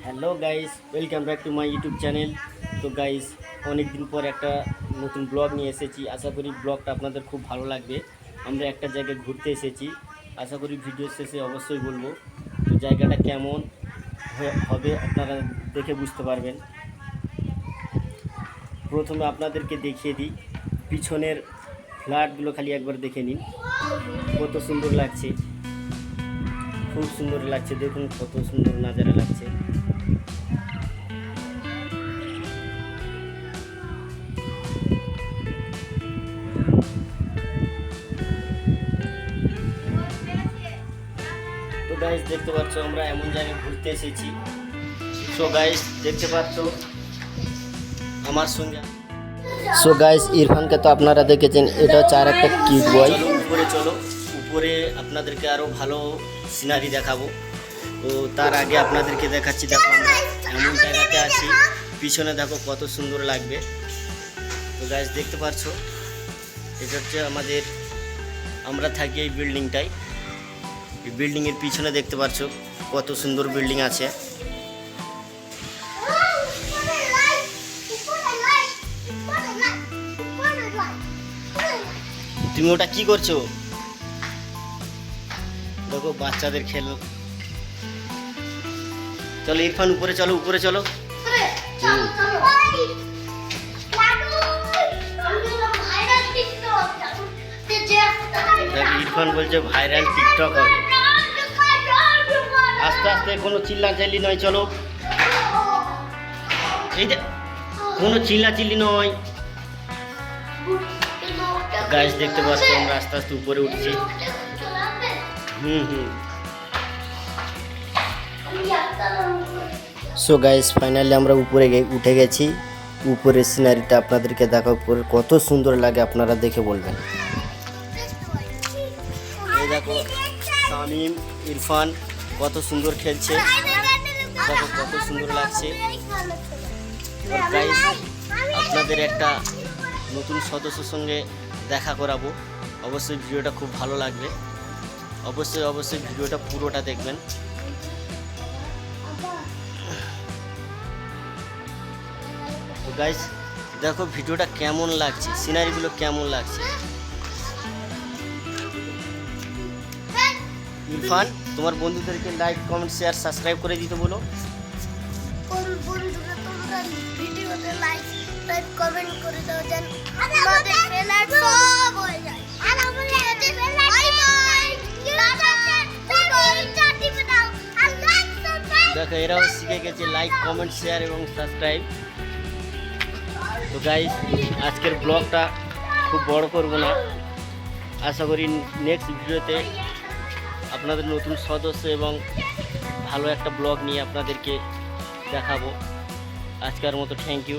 Hello guys, welcome back to my YouTube channel. তো guys, অনেক দিন পর একটা নতুন ব্লগ নিয়ে এসেছি। আশা করি ব্লগটা আপনাদের খুব ভালো লাগবে। আমরা একটা জায়গায় ঘুরতে এসেছি, আশা করি ভিডিও শেষে অবশ্যই বলবো তো জায়গাটা কেমন হবে আপনারা দেখে বুঝতে পারবেন। প্রথমে আপনাদেরকে দেখিয়ে দিই পিছনের ফ্ল্যাটগুলো, খালি একবার দেখে নিন কত সুন্দর লাগছে, খুব সুন্দর লাগছে। দেখুন কত সুন্দর নাজারা লাগছে। তো গাইস, দেখতে পাচ্ছ আমরা এমন জায়গায় ঘুরতে এসেছি। সো গাইস, দেখতে পাচ্ছ আমার সঙ্গে। সো গাইস, ইরফানকে তো আপনারা দেখেছেন, এটা হচ্ছে আর একটা কিউট বয়। উপরে চলো, উপরে আপনাদেরকে আরও ভালো সিনারি দেখাবো। তো তার আগে আপনাদেরকে দেখাচ্ছি, দেখো আমরা এমন জায়গাতে আছি, পিছনে দেখো কত সুন্দর লাগবে। তো গাইস, দেখতে পাচ্ছ এটা হচ্ছে আমরা থাকি এই বিল্ডিংটাই। এই বিল্ডিংয়ের পিছনে দেখতে পাচ্ছ কত সুন্দর বিল্ডিং আছে। তুমি ওটা কি করছো? দেখো বাচ্চাদের খেল। চলো ইরফান, উপরে চলো, উপরে চলো। ইরফান বলছে ভাইরাল টিকটক হবে। আস্তে আস্তে, কোনো চিল্লাচিল্লি নয়, চলো। এই যে কোনো চিল্লাচিল্লি নয়। গাইস, দেখতে পাচ্ছ আমরা আস্তে আস্তে উপরে উঠছি। সো গাইস, ফাইনালি আমরা উপরে উঠে গেছি। উপরের সিনারিটা আপনাদেরকে দেখার পরে কত সুন্দর লাগে আপনারা দেখে বলবেন। এই দেখো শামিম, ইরফান কত সুন্দর খেলছে, দেখো কত সুন্দর লাগছে। গাইস, আপনাদের একটা নতুন সদস্যের সঙ্গে দেখা করাবো। অবশ্যই ভিডিওটা খুব ভালো লাগবে, অবশ্যই ভিডিওটা পুরোটা দেখবেন। তো গাইস, দেখো ভিডিওটা কেমন লাগছে, সিনারিগুলো কেমন লাগছে। ইরফান, তোমার বন্ধুদেরকে লাইক, কমেন্ট, শেয়ার, সাবস্ক্রাইব করে দিতে বলো। বন্ধুরা, তোমরা ভিডিওতে লাইক কমেন্ট করে দাও, যেন আমাদের বেলার সব হয়ে যায়। আর আমাদের বেলার বাই বাই, দেখো এরাও শিখে গেছে লাইক, কমেন্ট, শেয়ার এবং সাবস্ক্রাইব। তো গাইস, আজকের ব্লগটা খুব বড় করব না। আশা করি নেক্সট ভিডিওতে আপনাদের নতুন সদস্য এবং ভালো একটা ব্লগ নিয়ে আপনাদেরকে দেখাবো। আজকের মতো থ্যাংক ইউ।